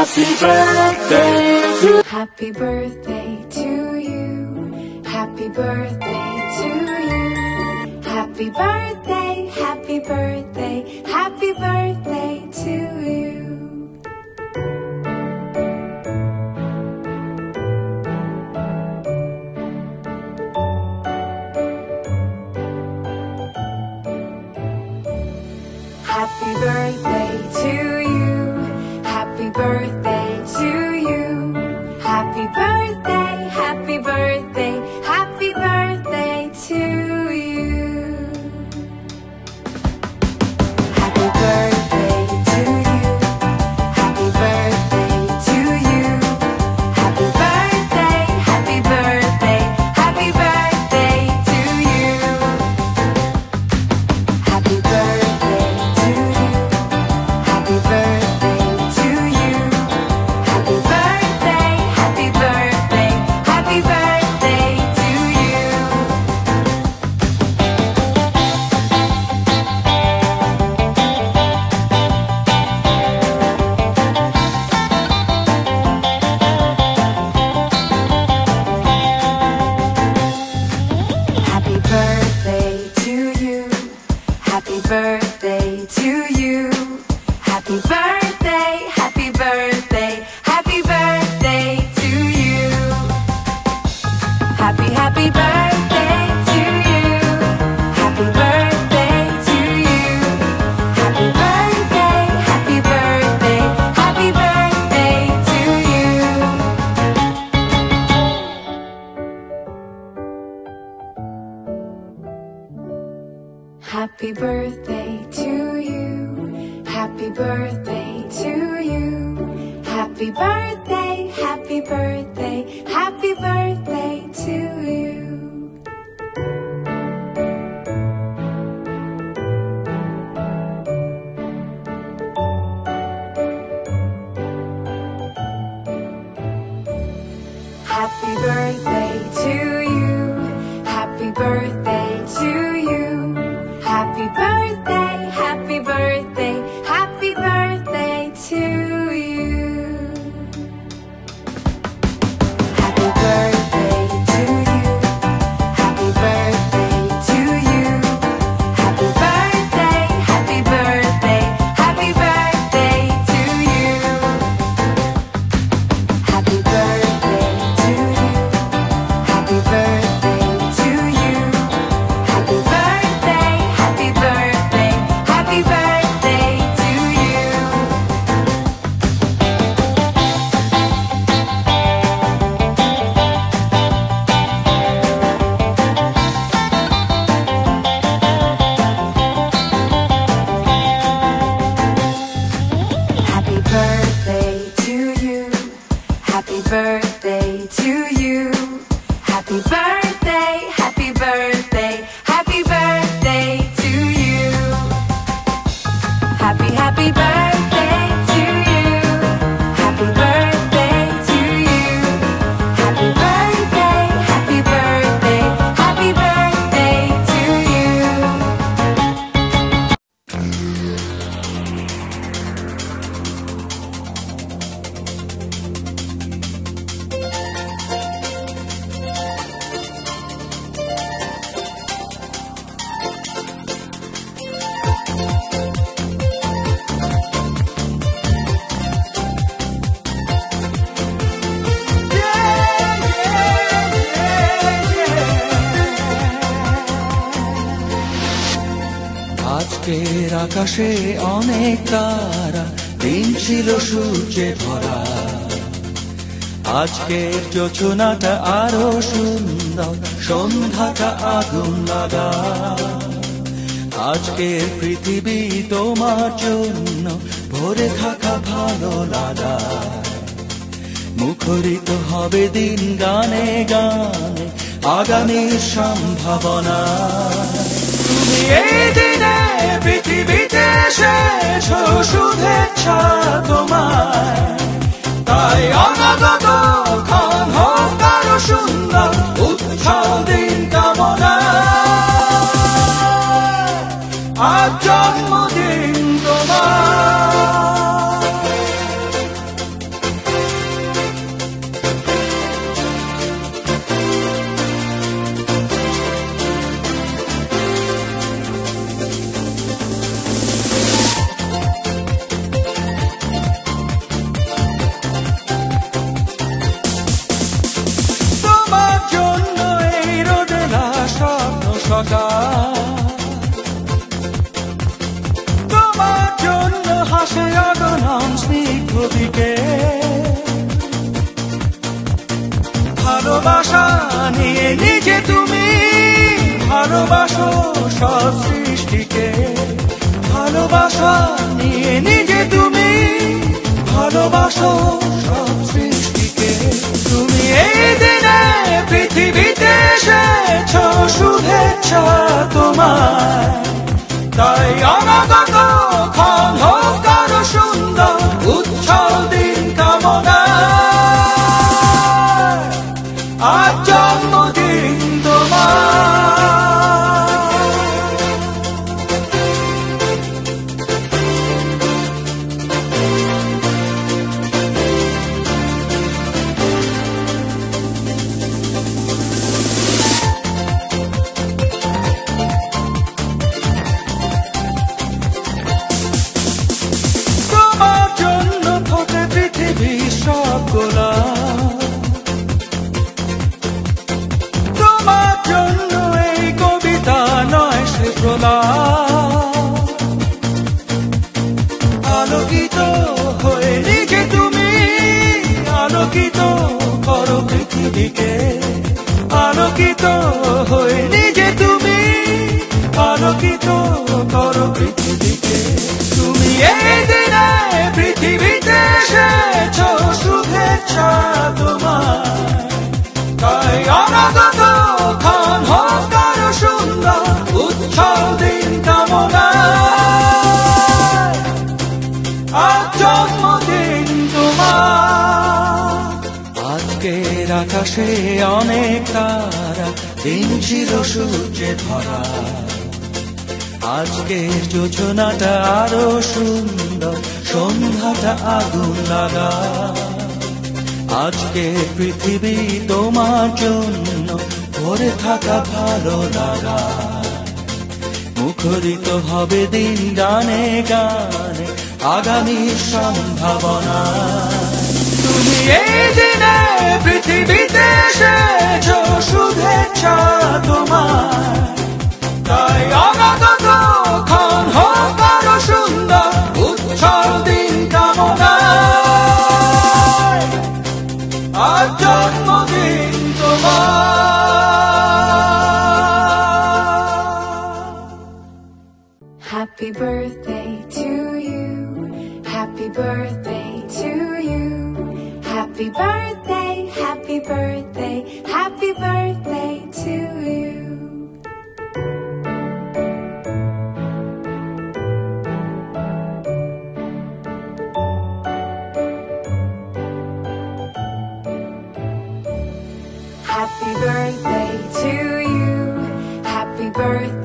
Happy birthday to Happy birthday to you. Happy birthday to you. Happy birthday, happy birthday, happy birthday to you. Happy birthday to you. Happy birthday to you. Happy birthday, happy birthday, happy birthday to you. Happy birthday to you. Happy birthday to you. Happy birthday, happy birthday, happy birthday to you. Happy birthday to you. Happy birthday to you. Happy birthday, happy birthday, happy birthday to you. Happy birthday to you. Happy birthday to you. Happy birthday, happy birthday, happy birthday to you. Happy birthday to you. Happy birthday to you. Happy birthday, happy birthday, happy birthday to you. Happy birthday to you. Happy birthday to you. Happy birthday, happy birthday, happy birthday to you. Happy birthday to you. Happy birthday to you. Happy birthday, happy birthday, happy birthday to you. Happy birthday to you. Happy birthday to you. Happy birthday, happy birthday, happy birthday to you. Happy birthday to you. Happy birthday to you. Happy birthday, happy birthday, happy birthday to you. Happy birthday to you. Happy birthday to you. Happy birthday, happy birthday, happy birthday to you. Happy birthday to you. Happy birthday to you. Happy birthday, happy birthday, happy birthday to you. আজকের আকাশে অনেক তারা, দিন ছিল সূর্যে ভরা। আজকের যোজনাটা আরো সুন্দর, সন্ধ্যাটা আগুন লাগা। আজকের পৃথিবী তোমার জন্য ভরে থাকা ভালো লাগা। মুখরিত হবে দিন গানে গানে, আগামীর সম্ভাবনা। তুমি এই দিনে পৃথিবীতে এসেছো, শুভেচ্ছা তোমায়। তাই অনাগত ক্ষণ হোক আরো সুন্দর, উৎসব দিন কামনা। আজ জন্মদিন তোমার। সকাল তোমার জন্য হাসে অগণন স্নিগ্ধ বিকেল ভালোবাসা নিয়ে নিজে তুমি ভালোবাসো সব সৃষ্টিকে ভালোবাসা নিয়ে নিজে তুমি ভালোবাসো সব সৃষ্টিকে তুমি এই দিনে পৃথিবীতে এসেছ শুভেচ্ছা তোমার তাই অনাগত ক্ষণ হোক আরো সুন্দর উজ্জ্বল দিন কামনা আজ জন্মদিন তোমার তোমার জন্য ফোটে পৃথিবীর সব গোলাপ তোমার জন্য এই কবিতা নয় সে প্রলাপ আলোকিত হয়ে নিজে তুমি আলোকিত করো পৃথিবীকে আলোকিত হয়ে নিজে তুমি আলোকিত করো পৃথিবীকে তুমি এই দিনে পৃথিবীতে এসেছ শুভেচ্ছা তোমার তাই অনাগত ক্ষণ হোক আরো সুন্দর উজ্জ্বল দিন কামনা আজ জন্মদিন তোমার আজকের আকাশে অনেক তারা দিন ছিল সূর্যে ভরা আজকের যোজনাটা আরো সুন্দর সন্ধ্যাটা আগুন লাগা আজকে পৃথিবী তোমার জন্য ভরে থাকা ভালো লাগা মুখরিত হবে দিন গানে গানে আগামীর সম্ভাবনা তুমি এই দিনে পৃথিবীতে এসেছ শুভেচ্ছা তোমার তাই অনাগত ক্ষণ হোক আরো সুন্দর উজ্জ্বল দিন কামনা আজ জন্মদিন তোমার Happy birthday to you. Happy birthday to you. Happy birthday, happy birthday, happy birthday to you. Happy birthday to you. Happy birthday.